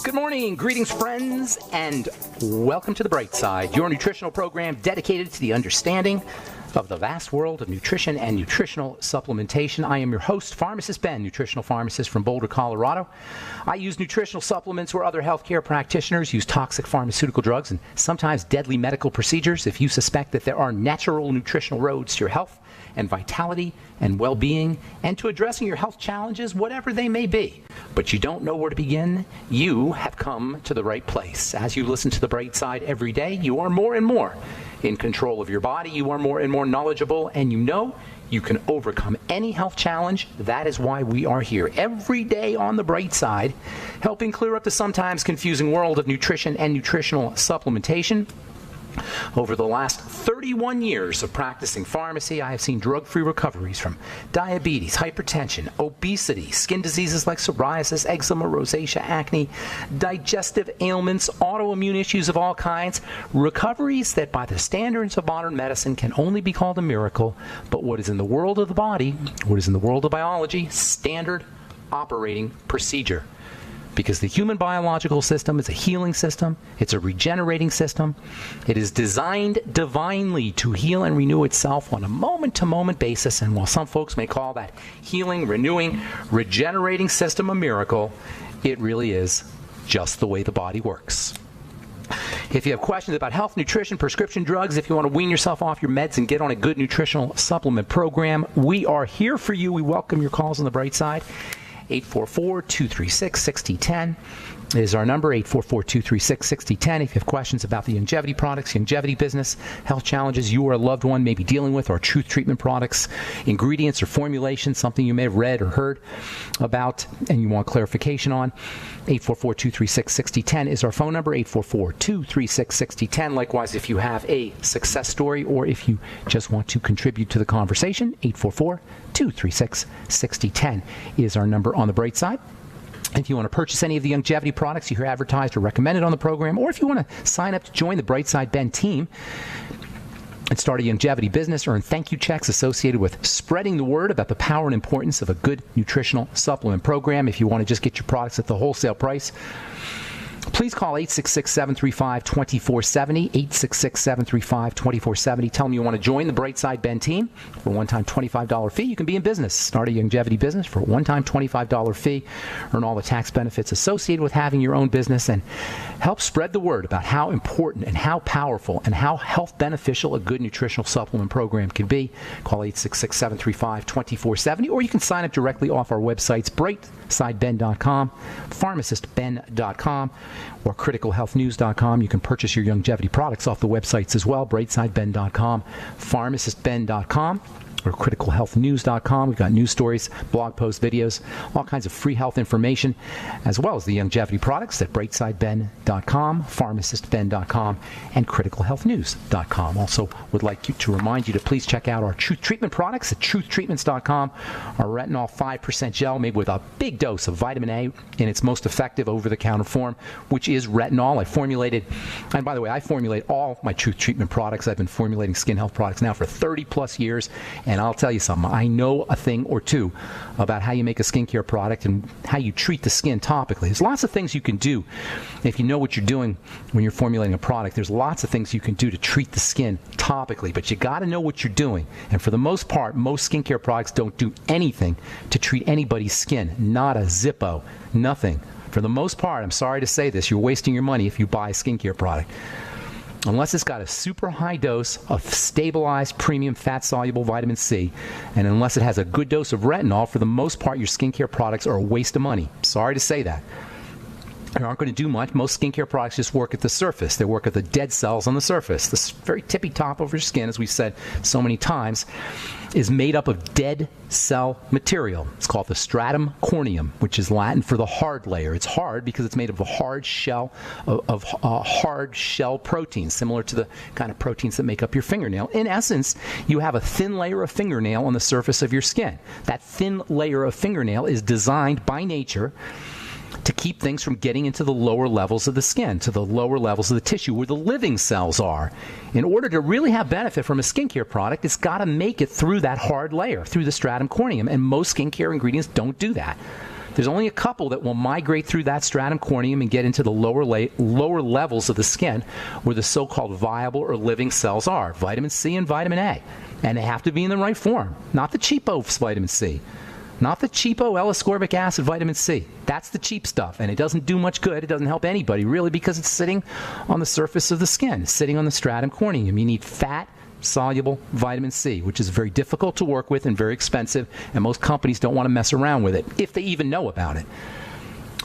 Good morning, greetings friends, and welcome to The Bright Side, your nutritional program dedicated to the understanding of the vast world of nutrition and nutritional supplementation. I am your host, Pharmacist Ben, nutritional pharmacist from Boulder, Colorado. I use nutritional supplements where other healthcare practitioners use toxic pharmaceutical drugs and sometimes deadly medical procedures. If you suspect that there are natural nutritional roads to your health and vitality and well-being and to addressing your health challenges, whatever they may be, but you don't know where to begin, you have come to the right place. As you listen to The Bright Side every day, you are more and more in control of your body. You are more and more knowledgeable, and you know you can overcome any health challenge. That is why we are here every day on The Bright Side, helping clear up the sometimes confusing world of nutrition and nutritional supplementation. Over the last 31 years of practicing pharmacy, I have seen drug-free recoveries from diabetes, hypertension, obesity, skin diseases like psoriasis, eczema, rosacea, acne, digestive ailments, autoimmune issues of all kinds, recoveries that by the standards of modern medicine can only be called a miracle, but what is in the world of the body, what is in the world of biology, standard operating procedure. Because the human biological system is a healing system. It's a regenerating system. It is designed divinely to heal and renew itself on a moment-to-moment basis. And while some folks may call that healing, renewing, regenerating system a miracle, it really is just the way the body works. If you have questions about health, nutrition, prescription drugs, if you want to wean yourself off your meds and get on a good nutritional supplement program, we are here for you. We welcome your calls on The Bright Side. 844-236-6010 is our number, 844-236-6010. If you have questions about the longevity products, longevity business, health challenges you or a loved one may be dealing with, or truth treatment products, ingredients or formulations, something you may have read or heard about and you want clarification on, 844-236-6010 is our phone number, 844-236-6010. Likewise, if you have a success story or if you just want to contribute to the conversation, 844-236-6010 is our number on The Bright Side. If you want to purchase any of the longevity products you hear advertised or recommended on the program, or if you want to sign up to join the Bright Side Ben team and start a longevity business, earn thank you checks associated with spreading the word about the power and importance of a good nutritional supplement program, if you want to just get your products at the wholesale price, please call 866-735-2470, 866-735-2470. Tell them you want to join the Bright Side Ben team for a one-time $25 fee. You can be in business. Start a longevity business for a one-time $25 fee. Earn all the tax benefits associated with having your own business and help spread the word about how important and how powerful and how health beneficial a good nutritional supplement program can be. Call 866-735-2470, or you can sign up directly off our websites, brightsideben.com, pharmacistben.com, or criticalhealthnews.com. You can purchase your longevity products off the websites as well, brightsideben.com, pharmacistben.com, or criticalhealthnews.com. We've got news stories, blog posts, videos, all kinds of free health information, as well as the longevity products at brightsideben.com, pharmacistben.com, and criticalhealthnews.com. Also would like to remind you to please check out our Truth Treatment products at truthtreatments.com. Our retinol 5% gel made with a big dose of vitamin A in its most effective over-the-counter form, which is retinol. I formulated, and by the way, I formulate all my Truth Treatment products. I've been formulating skin health products now for 30 plus years. And I'll tell you something, I know a thing or two about how you make a skincare product and how you treat the skin topically. There's lots of things you can do if you know what you're doing when you're formulating a product. There's lots of things you can do to treat the skin topically, but you got to know what you're doing. And for the most part, most skincare products don't do anything to treat anybody's skin. Not a Zippo, nothing. For the most part, I'm sorry to say this, you're wasting your money if you buy a skincare product. Unless it's got a super high dose of stabilized premium fat-soluble vitamin C, and unless it has a good dose of retinol, for the most part, your skincare products are a waste of money. Sorry to say that. They aren't going to do much. Most skincare products just work at the surface. They work at the dead cells on the surface. The very tippy top of your skin, as we've said so many times, is made up of dead cell material. It's called the stratum corneum, which is Latin for the hard layer. It's hard because it's made of a hard shell of hard shell proteins, similar to the kind of proteins that make up your fingernail. In essence, you have a thin layer of fingernail on the surface of your skin. That thin layer of fingernail is designed by nature to keep things from getting into the lower levels of the skin, to the lower levels of the tissue where the living cells are. In order to really have benefit from a skincare product, it's got to make it through that hard layer, through the stratum corneum, and most skincare ingredients don't do that. There's only a couple that will migrate through that stratum corneum and get into the lower levels of the skin where the so-called viable or living cells are, vitamin C and vitamin A. And they have to be in the right form, not the cheapo vitamin C. Not the cheapo L-ascorbic acid vitamin C. That's the cheap stuff, and it doesn't do much good. It doesn't help anybody, really, because it's sitting on the surface of the skin, sitting on the stratum corneum. You need fat-soluble vitamin C, which is very difficult to work with and very expensive, and most companies don't want to mess around with it, if they even know about it.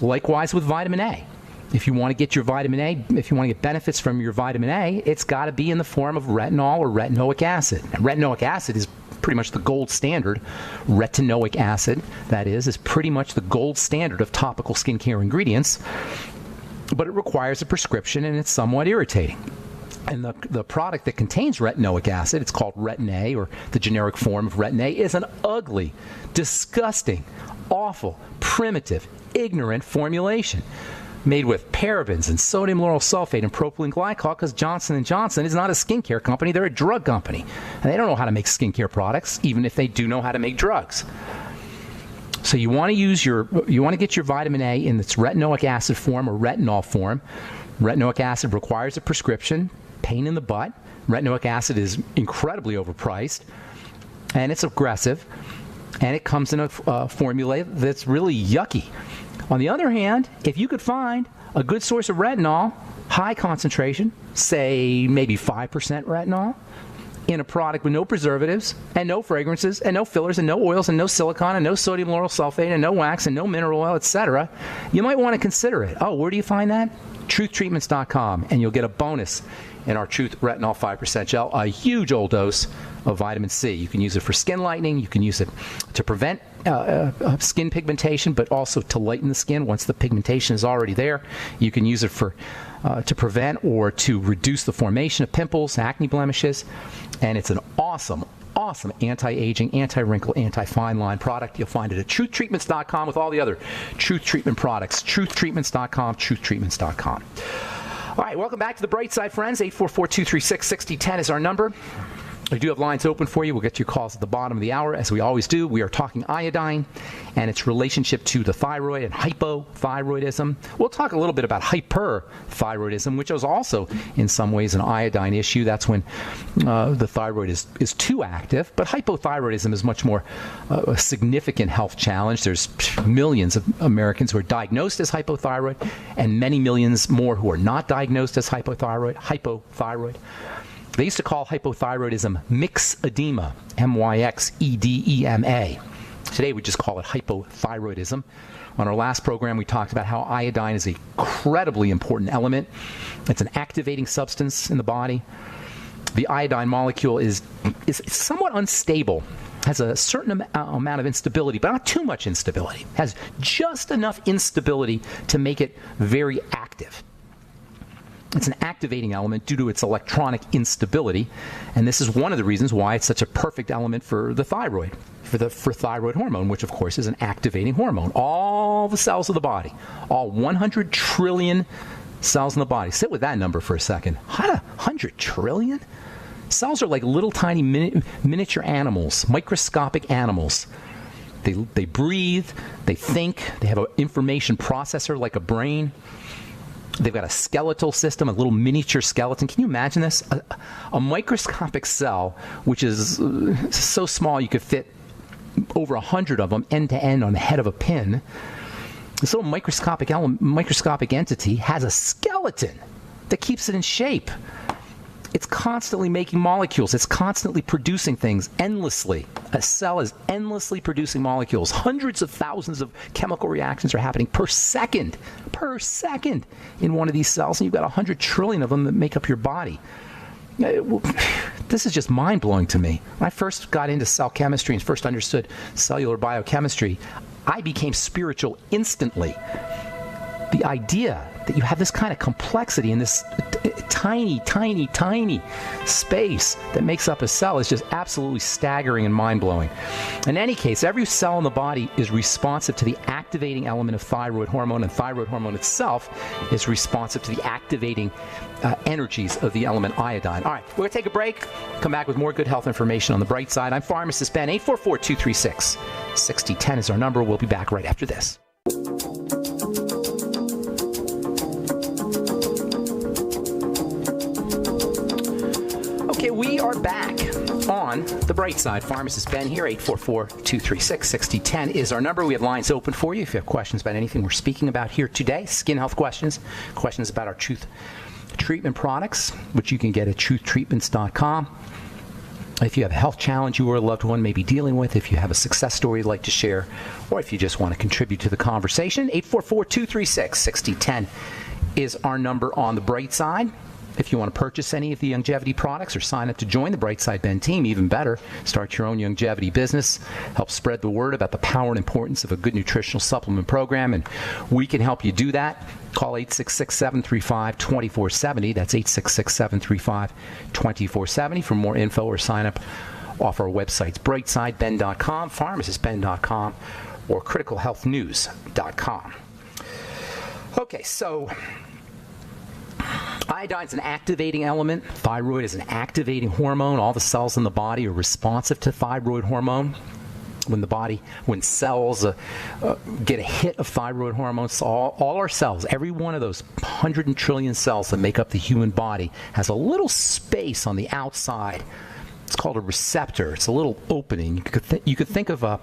Likewise with vitamin A. If you want to get your vitamin A, if you want to get benefits from your vitamin A, it's got to be in the form of retinol or retinoic acid. And retinoic acid is pretty much the gold standard. Retinoic acid, that is pretty much the gold standard of topical skincare ingredients, but it requires a prescription and it's somewhat irritating. And the product that contains retinoic acid, it's called Retin A, or the generic form of Retin A, is an ugly, disgusting, awful, primitive, ignorant formulation made with parabens and sodium lauryl sulfate and propylene glycol, because Johnson & Johnson is not a skincare company, they're a drug company. And they don't know how to make skincare products, even if they do know how to make drugs. So you want to get your vitamin A in its retinoic acid form or retinol form. Retinoic acid requires a prescription, pain in the butt. Retinoic acid is incredibly overpriced, and it's aggressive, and it comes in a formula that's really yucky. On the other hand, if you could find a good source of retinol, high concentration, say maybe 5% retinol, in a product with no preservatives and no fragrances and no fillers and no oils and no silicone and no sodium lauryl sulfate and no wax and no mineral oil, etc., you might want to consider it. Oh, where do you find that? TruthTreatments.com, and you'll get a bonus in our Truth Retinol 5% Gel, a huge old dose of vitamin C. You can use it for skin lightening. You can use it to prevent skin pigmentation, but also to lighten the skin once the pigmentation is already there. You can use it to prevent or to reduce the formation of pimples, acne blemishes, and it's an awesome anti-aging, anti-wrinkle, anti-fine line product. You'll find it at TruthTreatments.com with all the other Truth Treatment products. TruthTreatments.com, TruthTreatments.com. All right, welcome back to the Bright Side, friends. 844-236-6010 is our number. We do have lines open for you. We'll get to your calls at the bottom of the hour, as we always do. We are talking iodine and its relationship to the thyroid and hypothyroidism. We'll talk a little bit about hyperthyroidism, which is also in some ways an iodine issue. That's when the thyroid is too active. But hypothyroidism is much more a significant health challenge. There's millions of Americans who are diagnosed as hypothyroid and many millions more who are not diagnosed as hypothyroid. They used to call hypothyroidism myxedema, M-Y-X-E-D-E-M-A. Today we just call it hypothyroidism. On our last program we talked about how iodine is an incredibly important element. It's an activating substance in the body. The iodine molecule is somewhat unstable, has a certain amount of instability, but not too much instability. Has just enough instability to make it very active. It's an activating element due to its electronic instability, and this is one of the reasons why it's such a perfect element for the thyroid, for thyroid hormone, which of course is an activating hormone. All the cells of the body, all 100 trillion cells in the body. Sit with that number for a second. 100 trillion? Cells are like little tiny miniature animals, microscopic animals. They breathe, they think, they have an information processor like a brain. They've got a skeletal system, a little miniature skeleton. Can you imagine this? A microscopic cell, which is so small you could fit over 100 of them end to end on the head of a pin. This little microscopic entity has a skeleton that keeps it in shape. It's constantly making molecules. It's constantly producing things endlessly. A cell is endlessly producing molecules. Hundreds of thousands of chemical reactions are happening per second in one of these cells, and you've got 100 trillion of them that make up your body. This is just mind-blowing to me. When I first got into cell chemistry and first understood cellular biochemistry, I became spiritual instantly. The idea that you have this kind of complexity in this tiny space that makes up a cell is just absolutely staggering and mind-blowing. In any case, every cell in the body is responsive to the activating element of thyroid hormone, and thyroid hormone itself is responsive to the activating energies of the element iodine. All right, we're going to take a break, come back with more good health information on the bright side. I'm Pharmacist Ben. 844-236-6010 is our number. We'll be back right after this. on the bright side. Pharmacist Ben here, 844-236-6010 is our number. We have lines open for you if you have questions about anything we're speaking about here today. Skin health questions, questions about our Truth treatment products, which you can get at truthtreatments.com. If you have a health challenge you or a loved one may be dealing with, if you have a success story you'd like to share, or if you just want to contribute to the conversation, 844-236-6010 is our number on the bright side. If you want to purchase any of the longevity products or sign up to join the Bright Side Ben team, even better, start your own longevity business, help spread the word about the power and importance of a good nutritional supplement program, and we can help you do that. Call 866-735-2470. That's 866-735-2470 for more info or sign up off our websites, brightsideben.com, pharmacistben.com, or criticalhealthnews.com. Okay, so iodine's an activating element. Thyroid is an activating hormone. All the cells in the body are responsive to thyroid hormone. When cells get a hit of thyroid hormones, all our cells, every one of those 100 trillion cells that make up the human body has a little space on the outside. It's called a receptor. It's a little opening. You could think of a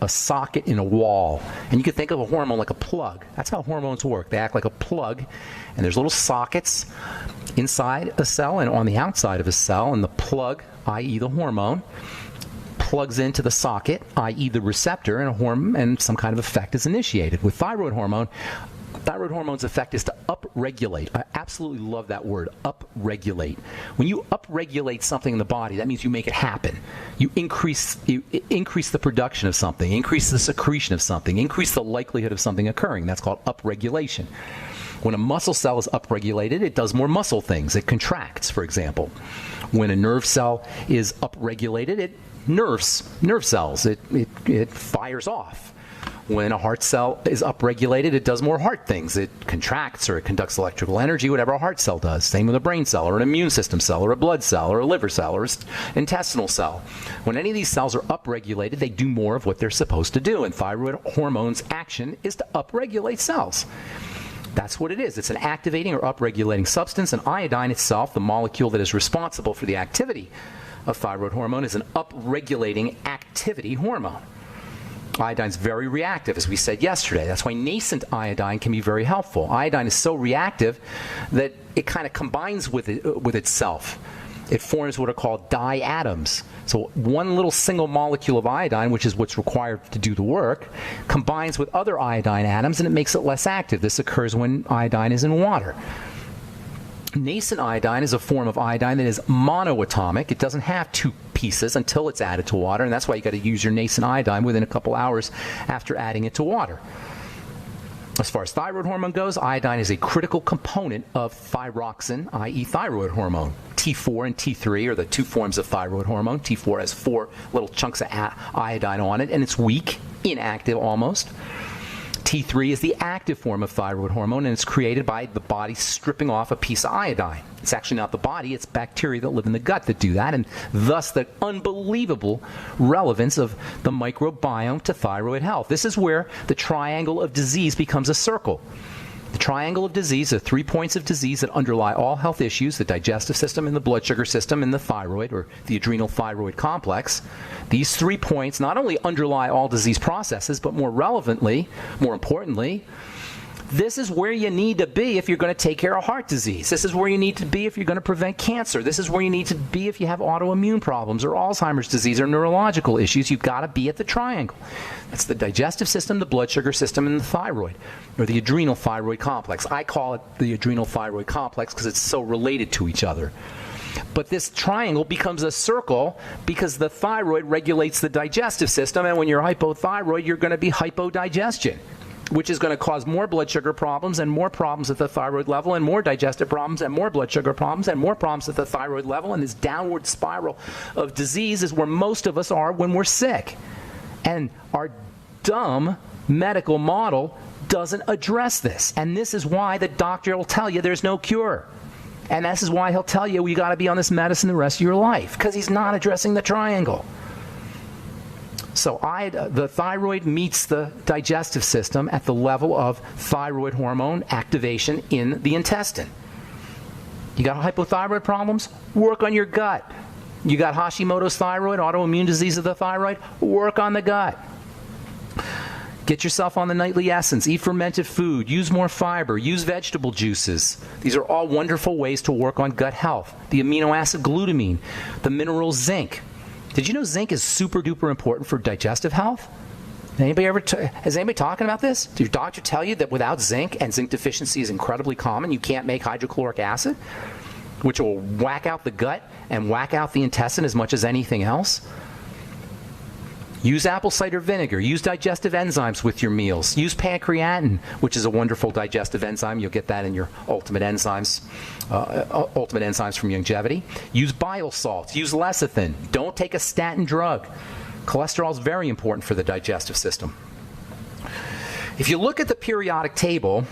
socket in a wall, and you could think of a hormone like a plug. That's how hormones work. They act like a plug, and there's little sockets inside a cell and on the outside of a cell, and the plug, i.e. the hormone, plugs into the socket, i.e. the receptor, and some kind of effect is initiated. With thyroid hormone's effect is to upregulate. I absolutely love that word, upregulate. When you upregulate something in the body, that means you make it happen. You increase the production of something, increase the secretion of something, increase the likelihood of something occurring. That's called upregulation. When a muscle cell is upregulated, it does more muscle things. It contracts, for example. When a nerve cell is upregulated, it nerve cells. It fires off. When a heart cell is upregulated, it does more heart things. It contracts or it conducts electrical energy, whatever a heart cell does. Same with a brain cell or an immune system cell or a blood cell or a liver cell or an intestinal cell. When any of these cells are upregulated, they do more of what they're supposed to do. And thyroid hormone's action is to upregulate cells. That's what it is. It's an activating or upregulating substance. And iodine itself, the molecule that is responsible for the activity of thyroid hormone, is an upregulating activity hormone. Iodine's very reactive, as we said yesterday. That's why nascent iodine can be very helpful. Iodine is so reactive that it kind of combines with itself. It forms what are called diatoms. So one little single molecule of iodine, which is what's required to do the work, combines with other iodine atoms, and it makes it less active. This occurs when iodine is in water. Nascent iodine is a form of iodine that is monoatomic. It doesn't have two pieces until it's added to water, and that's why you got to use your nascent iodine within a couple hours after adding it to water. As far as thyroid hormone goes, iodine is a critical component of thyroxine, i.e. thyroid hormone. T4 and T3 are the two forms of thyroid hormone. T4 has 4 little chunks of iodine on it, and it's weak, inactive almost. T3 is the active form of thyroid hormone, and it's created by the body stripping off a piece of iodine. It's actually not the body, it's bacteria that live in the gut that do that, and thus the unbelievable relevance of the microbiome to thyroid health. This is where the triangle of disease becomes a circle. The triangle of disease are 3 points of disease that underlie all health issues: the digestive system and the blood sugar system and the thyroid, or the adrenal thyroid complex. These 3 points not only underlie all disease processes, but more relevantly, more importantly, this is where you need to be if you're going to take care of heart disease. This is where you need to be if you're going to prevent cancer. This is where you need to be if you have autoimmune problems or Alzheimer's disease or neurological issues. You've got to be at the triangle. That's the digestive system, the blood sugar system, and the thyroid, or the adrenal thyroid complex. I call it the adrenal thyroid complex because it's so related to each other. But this triangle becomes a circle because the thyroid regulates the digestive system, and when you're hypothyroid, you're going to be hypodigestion, which is going to cause more blood sugar problems and more problems at the thyroid level and more digestive problems and more blood sugar problems and more problems at the thyroid level. And this downward spiral of disease is where most of us are when we're sick. And our dumb medical model doesn't address this. And this is why the doctor will tell you there's no cure. And this is why he'll tell you got to be on this medicine the rest of your life, because he's not addressing the triangle. So the thyroid meets the digestive system at the level of thyroid hormone activation in the intestine. You got hypothyroid problems? Work on your gut. You got Hashimoto's thyroid, autoimmune disease of the thyroid? Work on the gut. Get yourself on the nightly essence. Eat fermented food. Use more fiber. Use vegetable juices. These are all wonderful ways to work on gut health. The amino acid glutamine. The mineral zinc. Did you know zinc is super duper important for digestive health? Is anybody talking about this? Did your doctor tell you that without zinc, and zinc deficiency is incredibly common, you can't make hydrochloric acid, which will whack out the gut and whack out the intestine as much as anything else? Use apple cider vinegar. Use digestive enzymes with your meals. Use pancreatin, which is a wonderful digestive enzyme. You'll get that in your ultimate enzymes from Youngevity. Use bile salts. Use lecithin. Don't take a statin drug. Cholesterol is very important for the digestive system. If you look at the periodic table,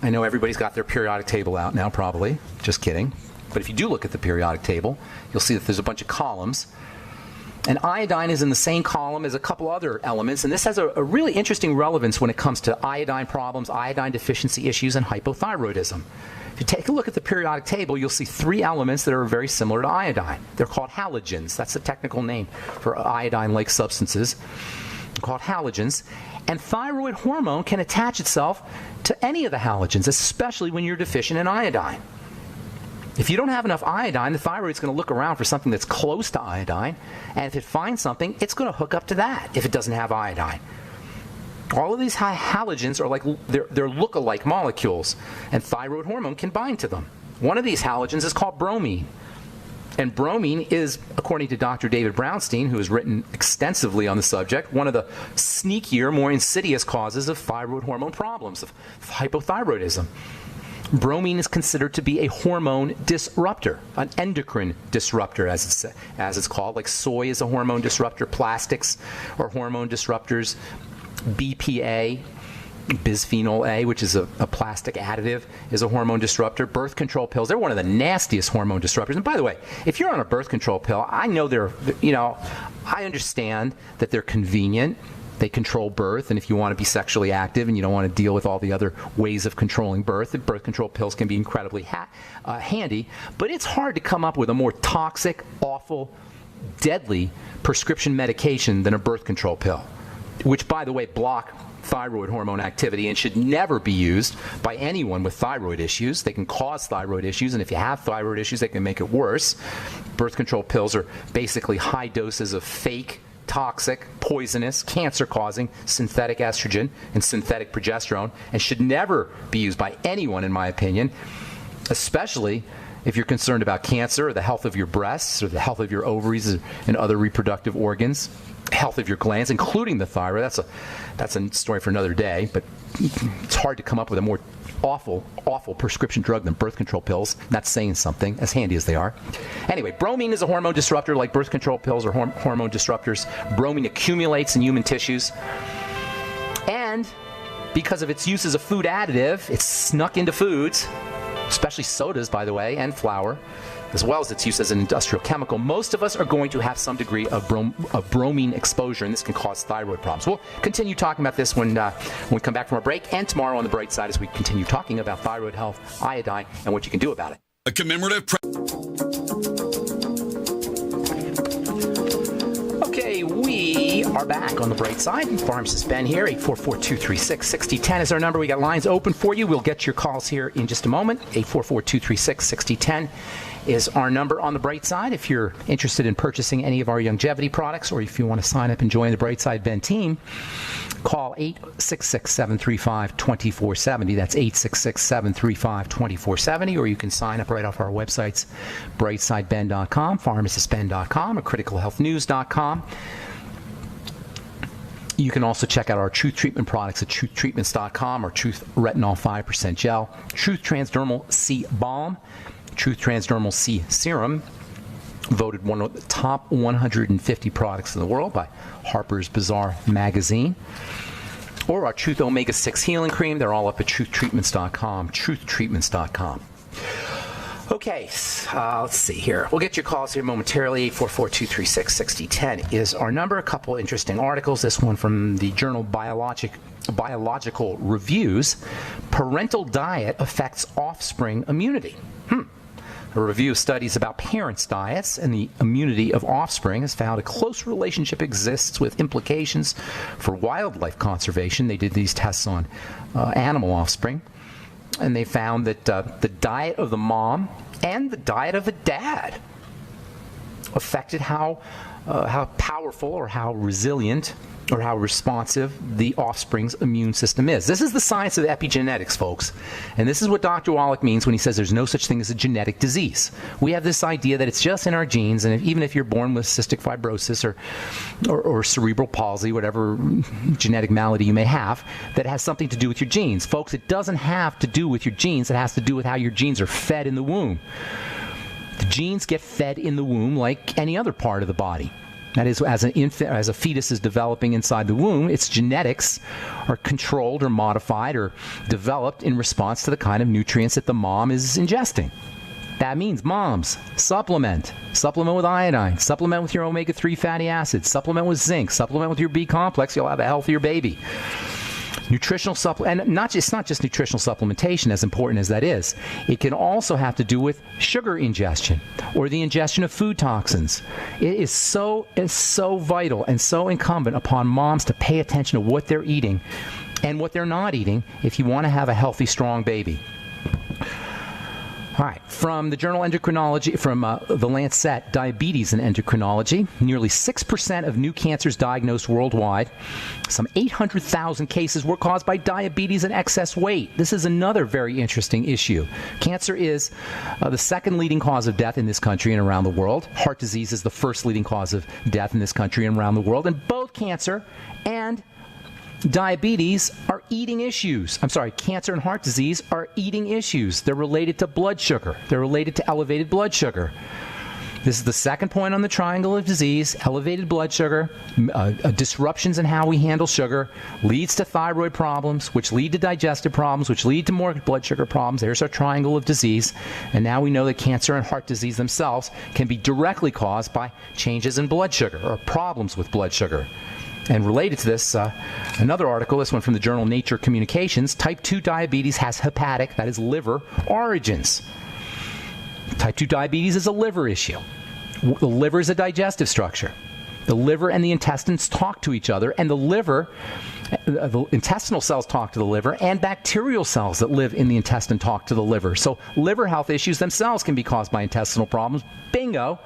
I know everybody's got their periodic table out now, probably. Just kidding. But if you do look at the periodic table, you'll see that there's a bunch of columns. And iodine is in the same column as a couple other elements, and this has a really interesting relevance when it comes to iodine problems, iodine deficiency issues, and hypothyroidism. If you take a look at the periodic table, you'll see three elements that are very similar to iodine. They're called halogens. That's the technical name for iodine-like substances. They're called halogens. And thyroid hormone can attach itself to any of the halogens, especially when you're deficient in iodine. If you don't have enough iodine, the thyroid's going to look around for something that's close to iodine, and if it finds something, it's going to hook up to that if it doesn't have iodine. All of these halogens are like they're look-alike molecules, and thyroid hormone can bind to them. One of these halogens is called bromine. And bromine is, according to Dr. David Brownstein, who has written extensively on the subject, one of the sneakier, more insidious causes of thyroid hormone problems, of hypothyroidism. Bromine is considered to be a hormone disruptor, an endocrine disruptor, as it's called. Like soy is a hormone disruptor, plastics are hormone disruptors, BPA, bisphenol A, which is a plastic additive, is a hormone disruptor. Birth control pills, they're one of the nastiest hormone disruptors. And by the way, if you're on a birth control pill, I know I understand that they're convenient. They control birth, and if you want to be sexually active and you don't want to deal with all the other ways of controlling birth, the birth control pills can be incredibly handy. But it's hard to come up with a more toxic, awful, deadly prescription medication than a birth control pill, which, by the way, block thyroid hormone activity and should never be used by anyone with thyroid issues. They can cause thyroid issues, and if you have thyroid issues, they can make it worse. Birth control pills are basically high doses of fake, toxic, poisonous, cancer-causing synthetic estrogen and synthetic progesterone, and should never be used by anyone, in my opinion, especially if you're concerned about cancer or the health of your breasts or the health of your ovaries and other reproductive organs, health of your glands, including the thyroid. That's a story for another day, but it's hard to come up with a more awful prescription drug than birth control pills. That's saying something, as handy as they are. Anyway, bromine is a hormone disruptor like birth control pills or hormone disruptors. Bromine accumulates in human tissues. And because of its use as a food additive, it's snuck into foods, especially sodas, by the way, and flour, as well as its use as an industrial chemical. Most of us are going to have some degree of bromine exposure, and this can cause thyroid problems. We'll continue talking about this when we come back from our break, and tomorrow on The Bright Side as we continue talking about thyroid health, iodine, and what you can do about it. A commemorative... Okay, we are back on The Bright Side. Pharmacist Ben here. 844-236-6010 is our number. We got lines open for you. We'll get your calls here in just a moment. 844-236-6010 is our number on The Bright Side. If you're interested in purchasing any of our Youngevity products, or if you want to sign up and join the Bright Side Ben team, call 866-735-2470. That's 866-735-2470, or you can sign up right off our websites, brightsideben.com, pharmacistben.com, or criticalhealthnews.com. You can also check out our Truth Treatment products at truthtreatments.com, or Truth Retinol 5% Gel, Truth Transdermal C Balm, Truth Transdermal C Serum, voted one of the top 150 products in the world by Harper's Bazaar magazine, or our Truth Omega-6 Healing Cream. They're all up at truthtreatments.com, truthtreatments.com. Okay, let's see here. We'll get your calls here momentarily. 844-236-6010 is our number. A couple interesting articles. This one from the journal Biological Reviews. Parental diet affects offspring immunity. A review of studies about parents' diets and the immunity of offspring has found a close relationship exists with implications for wildlife conservation. They did these tests on animal offspring, and they found that the diet of the mom and the diet of the dad affected how powerful or how resilient or how responsive the offspring's immune system is. This is the science of epigenetics, folks. And this is what Dr. Wallach means when he says there's no such thing as a genetic disease. We have this idea that it's just in our genes, and even if you're born with cystic fibrosis or cerebral palsy, whatever genetic malady you may have, that has something to do with your genes. Folks, it doesn't have to do with your genes. It has to do with how your genes are fed in the womb. The genes get fed in the womb like any other part of the body. That is, as an infant, as a fetus is developing inside the womb, its genetics are controlled or modified or developed in response to the kind of nutrients that the mom is ingesting. That means, moms, supplement with iodine, supplement with your omega-3 fatty acids, supplement with zinc, supplement with your B complex. You'll have a healthier baby. Nutritional supplement, and it's not just nutritional supplementation, as important as that is. It can also have to do with sugar ingestion or the ingestion of food toxins. It is so vital and so incumbent upon moms to pay attention to what they're eating and what they're not eating if you want to have a healthy, strong baby. All right, from the journal Endocrinology, from the Lancet, Diabetes and Endocrinology, nearly 6% of new cancers diagnosed worldwide. Some 800,000 cases were caused by diabetes and excess weight. This is another very interesting issue. Cancer is the second leading cause of death in this country and around the world. Heart disease is the first leading cause of death in this country and around the world. And both cancer and diabetes are eating issues. Cancer and heart disease are eating issues. They're related to blood sugar. They're related to elevated blood sugar. This is the second point on the triangle of disease. Elevated blood sugar, disruptions in how we handle sugar, leads to thyroid problems, which lead to digestive problems, which lead to more blood sugar problems. There's our triangle of disease. And now we know that cancer and heart disease themselves can be directly caused by changes in blood sugar or problems with blood sugar. And related to this, another article, this one from the journal Nature Communications, type 2 diabetes has hepatic, that is liver, origins. Type 2 diabetes is a liver issue. The liver is a digestive structure. The liver and the intestines talk to each other, and the liver, the intestinal cells talk to the liver, and bacterial cells that live in the intestine talk to the liver. So liver health issues themselves can be caused by intestinal problems. Bingo!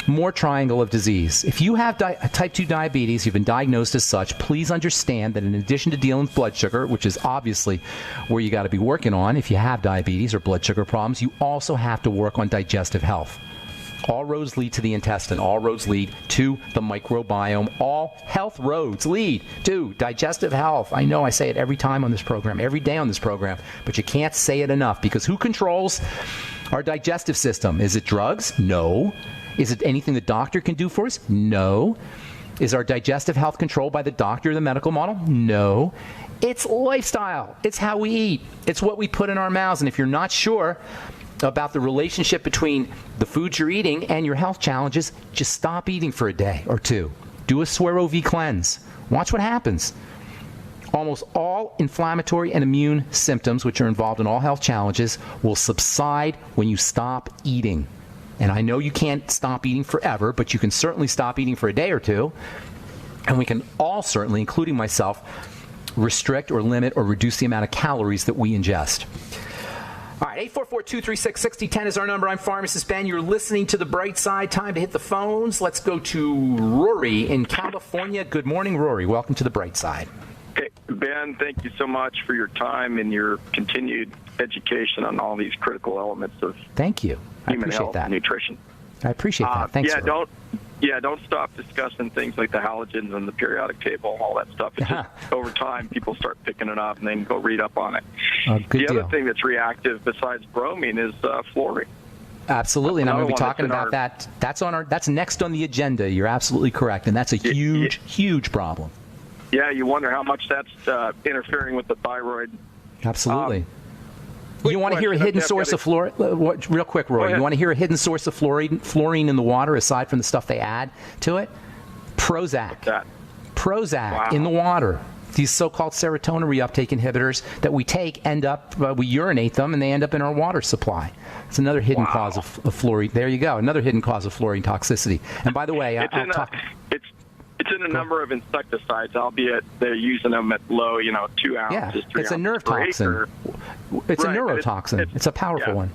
More triangle of disease. If you have type 2 diabetes, you've been diagnosed as such, please understand that in addition to dealing with blood sugar, which is obviously where you got to be working on if you have diabetes or blood sugar problems, you also have to work on digestive health. All roads lead to the intestine. All roads lead to the microbiome. All health roads lead to digestive health. I know I say it every time on this program, every day on this program, but you can't say it enough, because who controls our digestive system? Is it drugs? No. Is it anything the doctor can do for us? No. Is our digestive health controlled by the doctor or the medical model? No. It's lifestyle. It's how we eat. It's what we put in our mouths. And if you're not sure about the relationship between the foods you're eating and your health challenges, just stop eating for a day or two. Do a Suero V cleanse. Watch what happens. Almost all inflammatory and immune symptoms, which are involved in all health challenges, will subside when you stop eating. And I know you can't stop eating forever, but you can certainly stop eating for a day or two. And we can all certainly, including myself, restrict or limit or reduce the amount of calories that we ingest. All right, 844-236-6010 is our number. I'm Pharmacist Ben. You're listening to The Bright Side. Time to hit the phones. Let's go to Rory in California. Good morning, Rory. Welcome to The Bright Side. Hey, Ben, thank you so much for your time and your continued education on all these critical elements of Thank you. I human appreciate health that. and nutrition. I appreciate that. Thanks. Don't stop discussing things like the halogens and the periodic table, all that stuff. It's just over time, people start picking it up and then go read up on it. Good other thing that's reactive besides bromine is fluorine. Absolutely, and I'm going to be talking about that. That's next on the agenda. You're absolutely correct, and that's a huge problem. Yeah, you wonder how much that's interfering with the thyroid. Absolutely. You want to hear a hidden source of fluorine? Real quick, Roy. You want to hear a hidden source of fluorine in the water aside from the stuff they add to it? Prozac. Prozac in the water. these so-called serotonin reuptake inhibitors that we take end up, we urinate them, and they end up in our water supply. It's another hidden cause of fluorine. There you go, another hidden cause of fluorine toxicity. And by the way, it's in a number of insecticides, albeit they're using them at low, 2 ounces, 3 it's a ounces nerve per toxin. acre. It's a neurotoxin. It's a powerful one.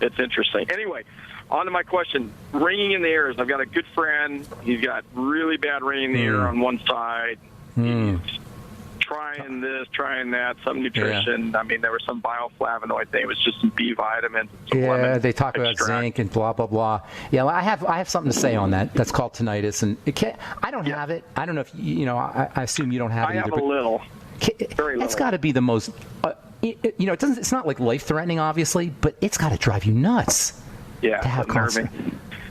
It's interesting. Anyway, on to my question. Ringing in the ears. I've got a good friend. He's got really bad ringing in the ear on one side. He's trying this, trying that, some nutrition. I mean, there was some bioflavonoid thing. It was just some B vitamins. Some they talk about zinc and blah, blah, blah. Yeah, well, I have something to say on that. That's called tinnitus. And I don't have it. I don't know if, I assume you don't have it either. I have a little. Very little. It's got to be the most, it's not like life-threatening, obviously, but it's got to drive you nuts. Yeah, to have constant.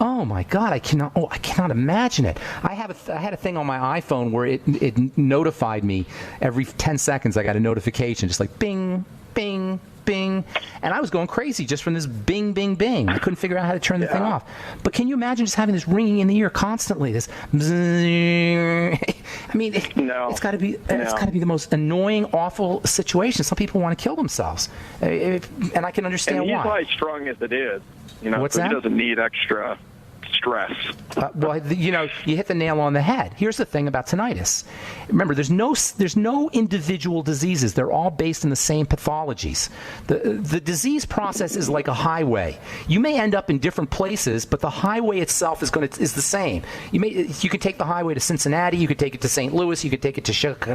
Oh my God, I cannot imagine it. I had a thing on my iPhone where it notified me every 10 seconds. I got a notification, just like bing, bing, bing, and I was going crazy just from this bing, bing, bing. I couldn't figure out how to turn the thing off. But can you imagine just having this ringing in the ear constantly? This, I mean, it's got to be the most annoying, awful situation. Some people want to kill themselves, and I can understand why. And he's not as strong as it is. What's so that? He doesn't need extra stress. Well, you hit the nail on the head. Here's the thing about tinnitus. Remember, there's no individual diseases. They're all based in the same pathologies. The disease process is like a highway. You may end up in different places, but the highway itself is the same. You could take the highway to Cincinnati. You could take it to St. Louis. You could take it to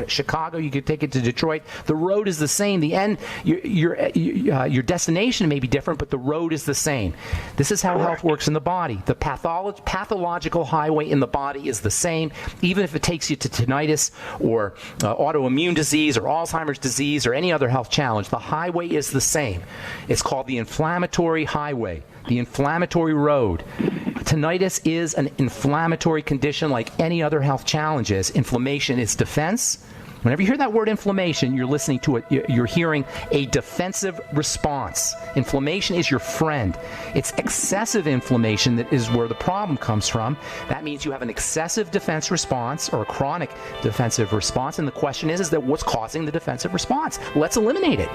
Chicago. You could take it to Detroit. The road is the same. The end, your destination may be different, but the road is the same. This is how health works in the body. The pathological highway in the body is the same, even if it takes you to tinnitus or autoimmune disease or Alzheimer's disease or any other health challenge. The highway is the same. It's called the inflammatory highway, the inflammatory road. Tinnitus is an inflammatory condition like any other health challenges. Inflammation is defense. Whenever you hear that word inflammation, you're listening to it. You're hearing a defensive response. Inflammation is your friend. It's excessive inflammation that is where the problem comes from. That means you have an excessive defense response or a chronic defensive response. And the question is that what's causing the defensive response? Let's eliminate it.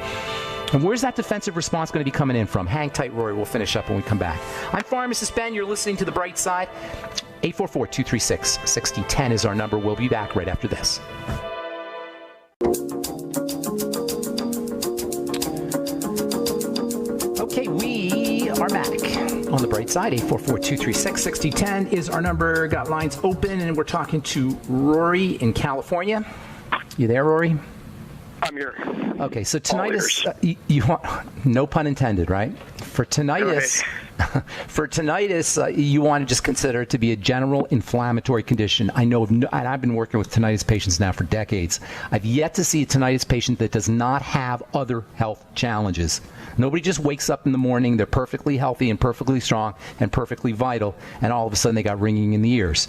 And where's that defensive response going to be coming in from? Hang tight, Rory. We'll finish up when we come back. I'm Pharmacist Ben. You're listening to The Bright Side. 844-236-6010 is our number. We'll be back right after this. Okay, we are back on The Bright Side. 844-236-6010 is our number. Got lines open, and we're talking to Rory in California. You there, Rory? I'm here. Okay, so tinnitus, you want, no pun intended, right? For tinnitus, you want to just consider it to be a general inflammatory condition. I know, and I've been working with tinnitus patients now for decades. I've yet to see a tinnitus patient that does not have other health challenges. Nobody just wakes up in the morning, they're perfectly healthy and perfectly strong and perfectly vital, and all of a sudden they got ringing in the ears.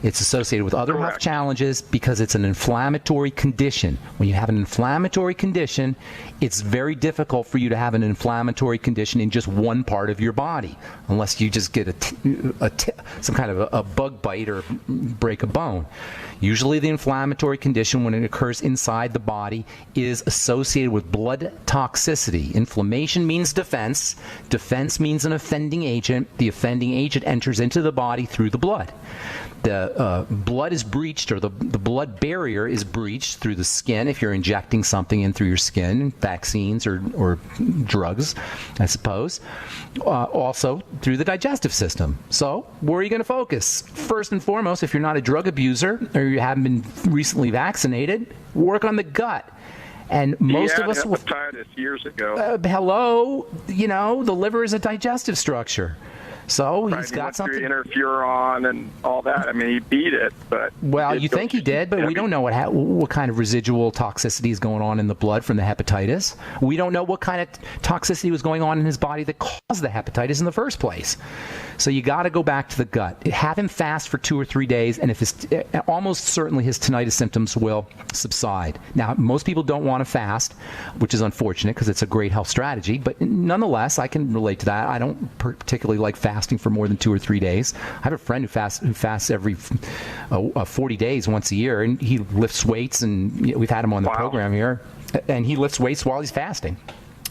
It's associated with other health challenges because it's an inflammatory condition. When you have an inflammatory condition, it's very difficult for you to have an inflammatory condition in just one part of your body, unless you just get some kind of a bug bite or break a bone. Usually the inflammatory condition, when it occurs inside the body, is associated with blood toxicity. Inflammation means defense. Defense means an offending agent. The offending agent enters into the body through the blood. The blood is breached, or the blood barrier is breached through the skin if you're injecting something in through your skin, vaccines or drugs, I suppose. Also through the digestive system. So where are you going to focus? First and foremost, if you're not a drug abuser or you haven't been recently vaccinated, work on the gut. And most of us hepatitis years ago. Hello, the liver is a digestive structure. So he's got something. Interferon and all that. I mean, he beat it, but you think he did, but we don't know what kind of residual toxicity is going on in the blood from the hepatitis. We don't know what kind of toxicity was going on in his body that caused the hepatitis in the first place. So you got to go back to the gut. Have him fast for 2 or 3 days, and almost certainly his tinnitus symptoms will subside. Now, most people don't want to fast, which is unfortunate because it's a great health strategy. But nonetheless, I can relate to that. I don't particularly like fasting fasting for more than 2 or 3 days. I have a friend who fasts every 40 days once a year, and he lifts weights, and we've had him on the program here, and he lifts weights while he's fasting.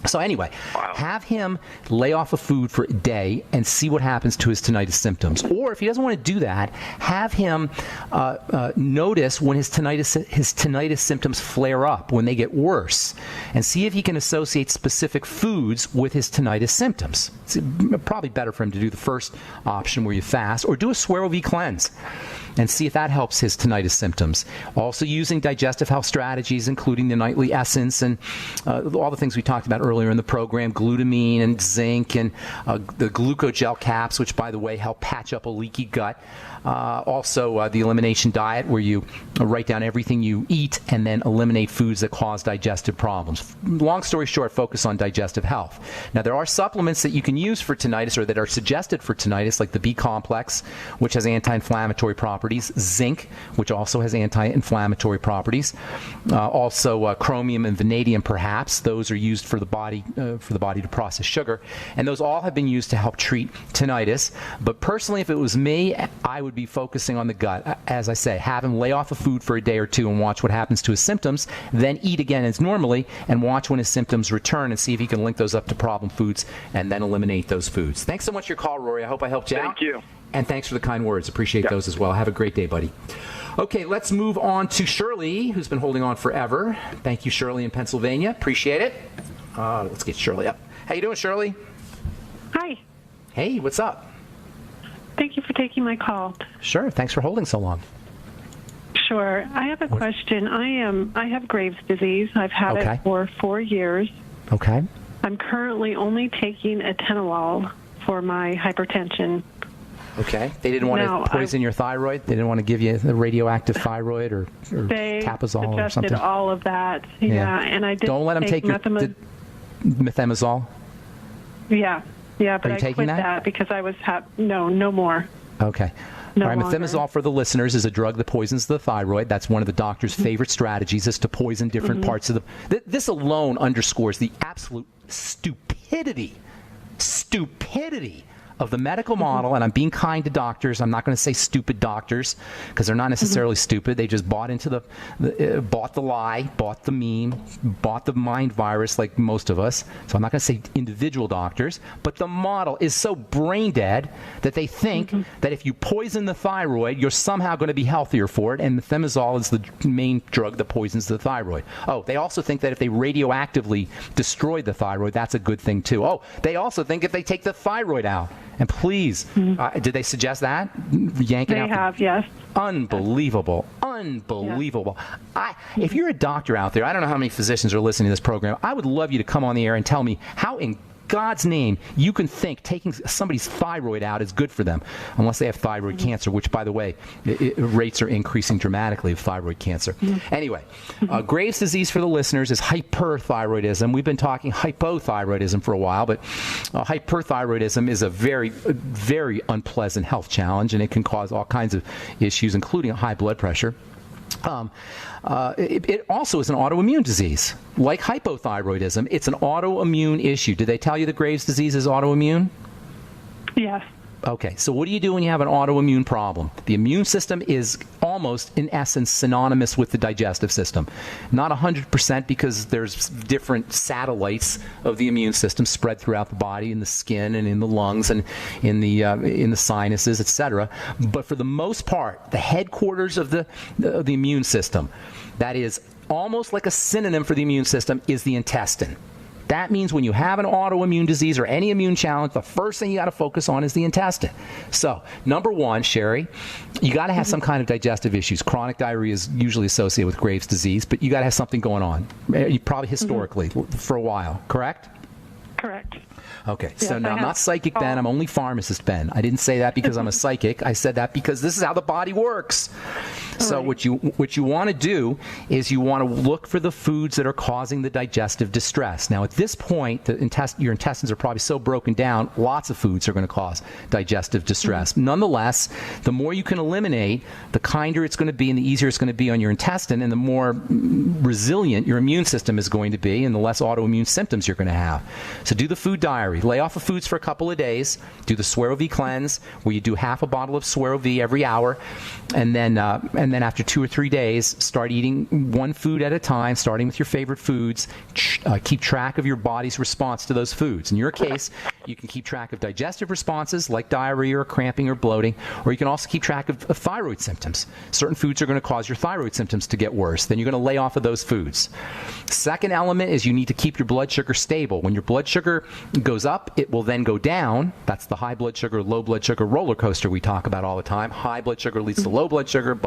So anyway, have him lay off of food for a day and see what happens to his tinnitus symptoms. Or if he doesn't want to do that, have him notice when his tinnitus symptoms flare up, when they get worse, and see if he can associate specific foods with his tinnitus symptoms. It's probably better for him to do the first option where you fast, or do a Swear V cleanse and see if that helps his tinnitus symptoms. Also using digestive health strategies, including the nightly essence and all the things we talked about earlier in the program, glutamine and zinc and the glucogel caps, which, by the way, help patch up a leaky gut. Also, the elimination diet, where you write down everything you eat and then eliminate foods that cause digestive problems. Long story short, focus on digestive health. Now, there are supplements that you can use for tinnitus, or that are suggested for tinnitus, like the B complex, which has anti-inflammatory properties, zinc, which also has anti-inflammatory properties, also chromium and vanadium, perhaps. Those are used for the body to process sugar, and those all have been used to help treat tinnitus. But personally, if it was me, I would be focusing on the gut. As I say, have him lay off of food for a day or two and watch what happens to his symptoms, then eat again as normally and watch when his symptoms return and see if he can link those up to problem foods and then eliminate those foods. Thanks so much for your call, Rory. I hope I helped you out. Thank you. And thanks for the kind words. Appreciate those as well. Have a great day, buddy. Okay, let's move on to Shirley, who's been holding on forever. Thank you, Shirley in Pennsylvania. Appreciate it. Let's get Shirley up. How you doing, Shirley? Hi. Hey, what's up? Thank you for taking my call. Sure. Thanks for holding so long. Sure. I have a question. I have Graves' disease. I've had it for 4 years. Okay. I'm currently only taking atenolol for my hypertension. Okay. They didn't want to poison your thyroid? They didn't want to give you the radioactive thyroid or Tapazole or something? They suggested all of that. Yeah. And I did. Don't let them take your methimazole? Yeah. Yeah, but I quit that because I was no more. Okay. No all right, longer. methimazole, for the listeners, is a drug that poisons the thyroid. That's one of the doctor's favorite strategies, is to poison different parts of the... This alone underscores the absolute stupidity of the medical model, and I'm being kind to doctors. I'm not going to say stupid doctors, because they're not necessarily stupid. They just bought into bought the lie, bought the meme, bought the mind virus, like most of us. So I'm not going to say individual doctors, but the model is so brain dead that they think that if you poison the thyroid, you're somehow going to be healthier for it, and methimazole is the main drug that poisons the thyroid. Oh, they also think that if they radioactively destroy the thyroid, that's a good thing too. Oh, they also think if they take the thyroid out. And please, did they suggest that? Yank it out? They have, yes. Unbelievable. Yeah. If you're a doctor out there, I don't know how many physicians are listening to this program, I would love you to come on the air and tell me how in God's name you can think taking somebody's thyroid out is good for them, unless they have thyroid cancer, which, by the way, rates are increasing dramatically of thyroid cancer. Anyway, Graves' disease, for the listeners, is hyperthyroidism. We've been talking hypothyroidism for a while, but hyperthyroidism is a very, very unpleasant health challenge, and it can cause all kinds of issues, including high blood pressure. It also is an autoimmune disease. Like hypothyroidism, it's an autoimmune issue. Did they tell you the Graves' disease is autoimmune? Yes. Okay, so what do you do when you have an autoimmune problem? The immune system is almost, in essence, synonymous with the digestive system. Not 100%, because there's different satellites of the immune system spread throughout the body, in the skin and in the lungs and in the sinuses, etc. But for the most part, the headquarters of the immune system, that is almost like a synonym for the immune system, is the intestine. That means when you have an autoimmune disease or any immune challenge, the first thing you got to focus on is the intestine. So, number one, Sherry, you got to have some kind of digestive issues. Chronic diarrhea is usually associated with Graves' disease, but you got to have something going on, probably historically, for a while, correct? Correct. Okay, so now I'm not psychic Ben, I'm only pharmacist Ben. I didn't say that because I'm a psychic. I said that because this is how the body works. So what you want to do is you want to look for the foods that are causing the digestive distress. Now, at this point, your intestines are probably so broken down, lots of foods are going to cause digestive distress. Nonetheless, the more you can eliminate, the kinder it's going to be and the easier it's going to be on your intestine, and the more resilient your immune system is going to be, and the less autoimmune symptoms you're going to have. So do the food diary. Lay off of foods for a couple of days. Do the Suero V cleanse, where you do half a bottle of Suero V every hour, and then after 2 or 3 days, start eating one food at a time, starting with your favorite foods. Keep track of your body's response to those foods. In your case, you can keep track of digestive responses like diarrhea or cramping or bloating, or you can also keep track of thyroid symptoms. Certain foods are going to cause your thyroid symptoms to get worse. Then you're going to lay off of those foods. Second element is you need to keep your blood sugar stable. When your blood sugar goes up, it will then go down. That's the high blood sugar, low blood sugar roller coaster we talk about all the time. High blood sugar leads to low blood sugar,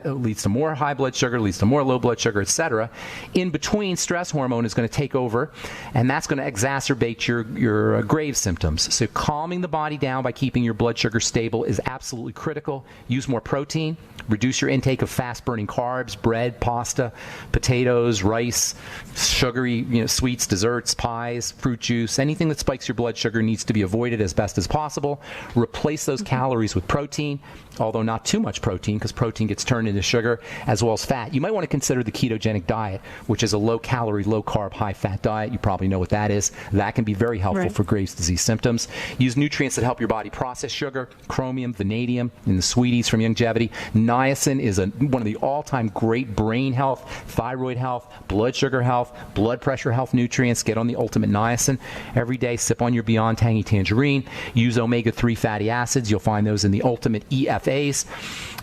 leads to more high blood sugar, leads to more low blood sugar, etc. In between, stress hormone is going to take over, and that's going to exacerbate your Graves symptoms. So calming the body down by keeping your blood sugar stable is absolutely critical. Use more protein. Reduce your intake of fast-burning carbs, bread, pasta, potatoes, rice, sugary, sweets, desserts, pies, fruit juice. Anything that spikes your blood sugar needs to be avoided as best as possible. Replace those calories with protein, although not too much protein, because protein gets turned into sugar, as well as fat. You might want to consider the ketogenic diet, which is a low-calorie, low-carb, high-fat diet. You probably know what that is. That can be very helpful for Graves' disease symptoms. Use nutrients that help your body process sugar, chromium, vanadium, and the sweeties from Youngevity. Niacin is one of the all-time great brain health, thyroid health, blood sugar health, blood pressure health nutrients. Get on the ultimate niacin every day. Sip on your Beyond Tangy Tangerine. Use omega-3 fatty acids. You'll find those in the ultimate EFAs.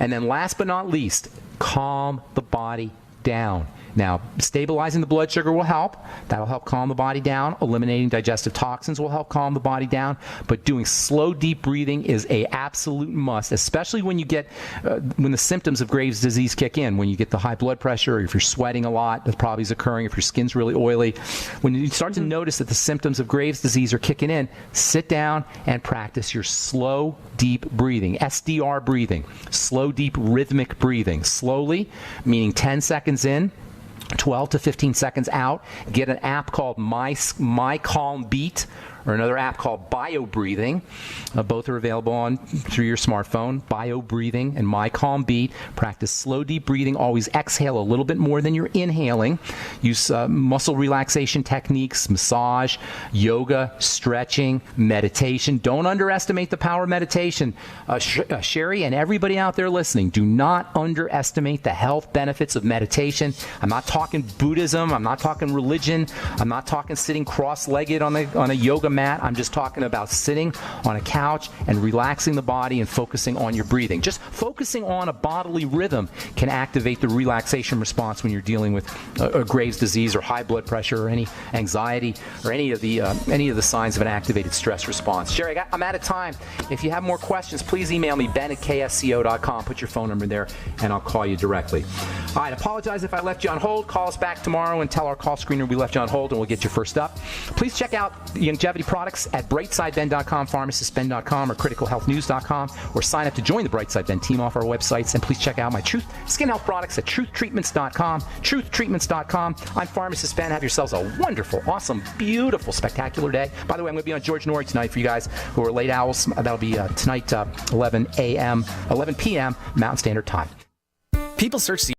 And then last but not least, calm the body down. Now, stabilizing the blood sugar will help. That'll help calm the body down. Eliminating digestive toxins will help calm the body down. But doing slow, deep breathing is an absolute must, especially when you get when the symptoms of Graves' disease kick in. When you get the high blood pressure, or if you're sweating a lot, that probably is occurring. If your skin's really oily, when you start to notice that the symptoms of Graves' disease are kicking in, sit down and practice your slow, deep breathing, SDR breathing, slow, deep, rhythmic breathing. Slowly, meaning 10 seconds in, 12 to 15 seconds out. Get an app called My Calm Beat, or another app called Bio Breathing. Both are available through your smartphone. Bio Breathing and My Calm Beat. Practice slow, deep breathing. Always exhale a little bit more than you're inhaling. Use muscle relaxation techniques, massage, yoga, stretching, meditation. Don't underestimate the power of meditation. Sherry and everybody out there listening, do not underestimate the health benefits of meditation. I'm not talking Buddhism. I'm not talking religion. I'm not talking sitting cross-legged on a yoga mat. I'm just talking about sitting on a couch and relaxing the body and focusing on your breathing. Just focusing on a bodily rhythm can activate the relaxation response when you're dealing with a Graves' disease or high blood pressure or any anxiety or any of the signs of an activated stress response. Sherry, I'm out of time. If you have more questions, please email me, ben@ksco.com. Put your phone number there and I'll call you directly. All right, apologize if I left you on hold. Call us back tomorrow and tell our call screener we left you on hold and we'll get you first up. Please check out the Youngevity products at brightsideben.com, pharmacistben.com, or criticalhealthnews.com, or sign up to join the Brightside Ben team off our websites. And please check out my Truth Skin Health products at truthtreatments.com, truthtreatments.com. I'm Pharmacist Ben. Have yourselves a wonderful, awesome, beautiful, spectacular day. By the way, I'm going to be on George Norrie tonight for you guys who are late owls. That'll be tonight, 11 p.m. Mountain Standard Time. People search the